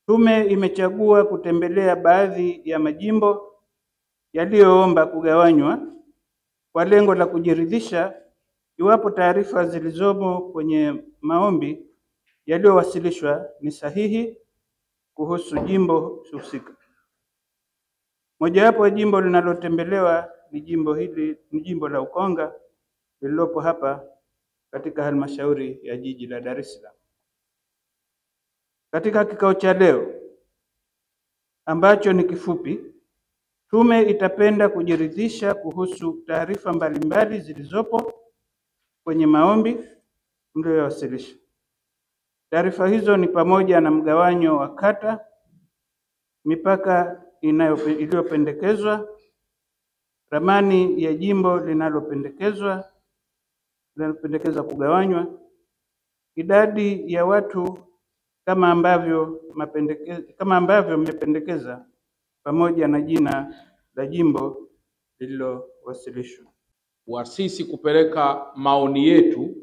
Tume imechagua kutembelea baadhi ya majimbo yaliyoomba kugawanywa kwa lengo la kujiridhisha iwapo taarifa zilizomo kwenye maombi yaliyowasilishwa ni sahihi kuhusu jimbo husika. Mojawapo ya jimbo linalotembelewa ni jimbo la Ukonga lililopo hapa katika halmashauri ya jiji la Dar es Salaam. Katika kikao cha leo ambacho ni kifupi, tume itapenda kujiridhisha kuhusu taarifa mbalimbali zilizopo kwenye maombi mliyowasilisha. Taarifa hizo ni pamoja na mgawanyo wa kata, mipaka iliyopendekezwa, ramani ya jimbo linalopendekezwa kugawanywa, idadi ya watu kama ambavyo mmependekeza, pamoja na jina la jimbo lililowasilishwa. Sisi kupeleka maoni yetu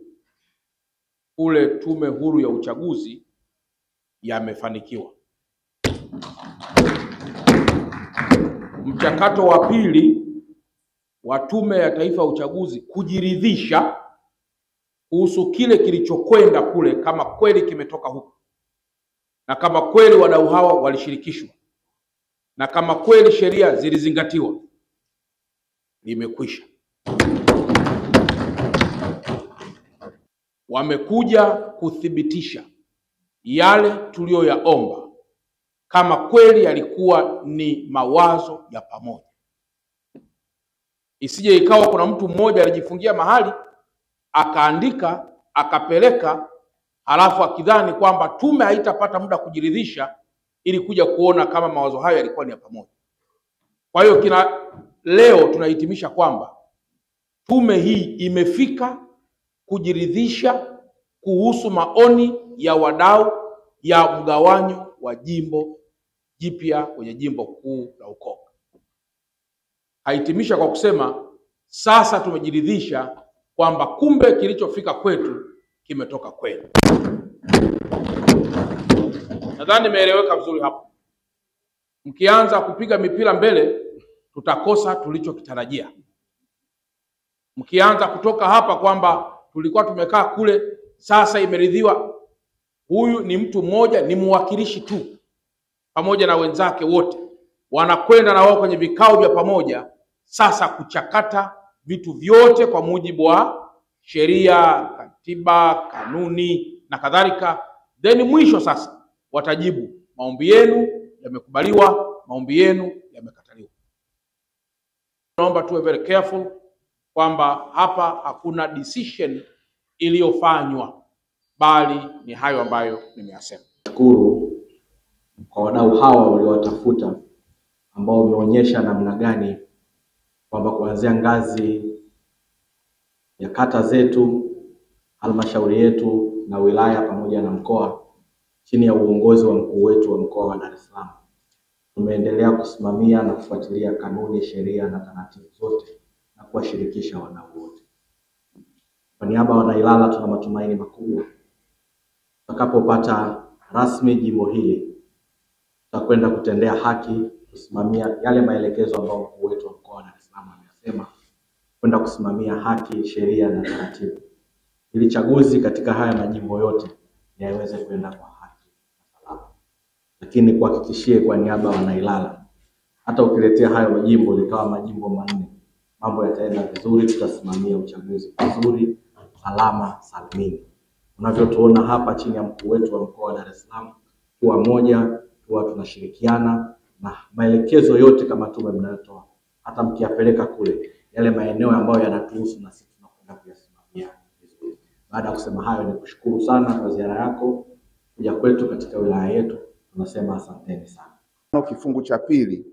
kule Tume Huru ya Uchaguzi yamefanikiwa. Mchakato wa pili wa Tume ya Taifa ya Uchaguzi kujiridhisha kuhusu kile kilichokwenda kule, kama kweli kimetoka huko, na kama kweli wadau hawa walishirikishwa, na kama kweli sheria zilizingatiwa, limekwisha. Wamekuja kuthibitisha yale tuliyoyaomba kama kweli yalikuwa ni mawazo ya pamoja. Isije ikawa kuna mtu mmoja alijifungia mahali akaandika akapeleka, halafu akidhani kwamba tume haitapata muda kujiridhisha ili kuja kuona kama mawazo hayo yalikuwa ni ya pamoja. Kwa hiyo leo tunahitimisha kwamba tume hii imefika kujiridhisha kuhusu maoni ya wadau ya mgawanyo wa jimbo jipya kwenye jimbo kuu la Ukonga. Haitimisha kwa kusema sasa tumejiridhisha kwamba kumbe kilichofika kwetu kimetoka kweli. Nadhani nimeeleweka vizuri hapo. Mkianza kupiga mipira mbele tutakosa tulichokitarajia. Mkianza kutoka hapa kwamba tulikuwa tumekaa kule, sasa imeridhiwa, huyu ni mtu mmoja, ni mwakilishi tu, pamoja na wenzake wote wanakwenda na wao kwenye vikao vya pamoja sasa kuchakata vitu vyote kwa mujibu wa sheria, katiba, kanuni na kadhalika. Then mwisho sasa watajibu maombi yenu yamekubaliwa, maombi yenu yamekataliwa. Naomba tuwe very careful kwamba hapa hakuna decision iliyofanywa, bali ni hayo ambayo nimeyasema. Shukuru kwa wadau hawa waliowatafuta, ambao wameonyesha namna gani kwamba kuanzia ngazi ya kata zetu, halmashauri yetu na wilaya pamoja na mkoa, chini ya uongozi wa mkuu wetu wa mkoa wa Dar es Salaam, tumeendelea kusimamia na kufuatilia kanuni, sheria na taratibu zote na kuwashirikisha wadau wote. Kwa niaba ya Wanailala, tuna matumaini makubwa tutakapopata rasmi jimbo hili tutakwenda kutendea haki, kusimamia yale maelekezo ambayo mkuu wetu wa mkoa wa Dar es Salaam amesema, kwenda kusimamia haki, sheria na taratibu, ili chaguzi katika haya majimbo yote yaweze kwenda kwa haki na salama. Lakini kuhakikishie kwa niaba ya Wanailala, hata ukiletea hayo majimbo likawa majimbo manne, mambo yataenda vizuri, tutasimamia uchaguzi vizuri, salama salimini. Unavyotuona hapa chini ya mkuu wetu wa mkoa wa Dar es Salaam, kwa moja huwa tunashirikiana na maelekezo yote kama tume mnayotoa, hata mkiapeleka kule yale maeneo ambayo yanatuhusu na sisi tunakwenda kuyasimamia vizuri. Baada ya kusema hayo, ni kushukuru sana kwa ziara yako kuja kwetu katika wilaya yetu. Tunasema asanteni sana. Kifungu cha pili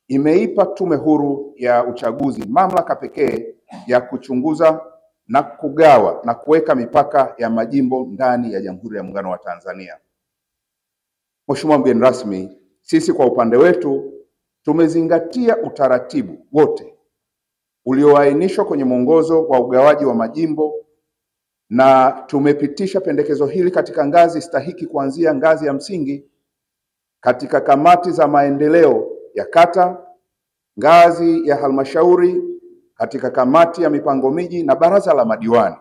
imeipa Tume Huru ya Uchaguzi mamlaka pekee ya kuchunguza na kugawa na kuweka mipaka ya majimbo ndani ya Jamhuri ya Muungano wa Tanzania. Mheshimiwa mgeni rasmi, sisi kwa upande wetu tumezingatia utaratibu wote ulioainishwa kwenye mwongozo wa ugawaji wa majimbo na tumepitisha pendekezo hili katika ngazi stahiki, kuanzia ngazi ya msingi katika kamati za maendeleo ya kata, ngazi ya halmashauri, katika kamati ya mipango miji na baraza la madiwani,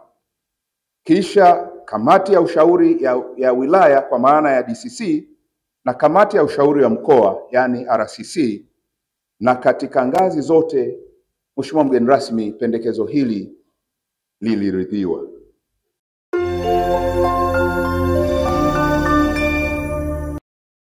kisha kamati ya ushauri ya wilaya kwa maana ya DCC na kamati ya ushauri wa mkoa yani RCC, na katika ngazi zote, Mheshimiwa mgeni rasmi, pendekezo hili liliridhiwa.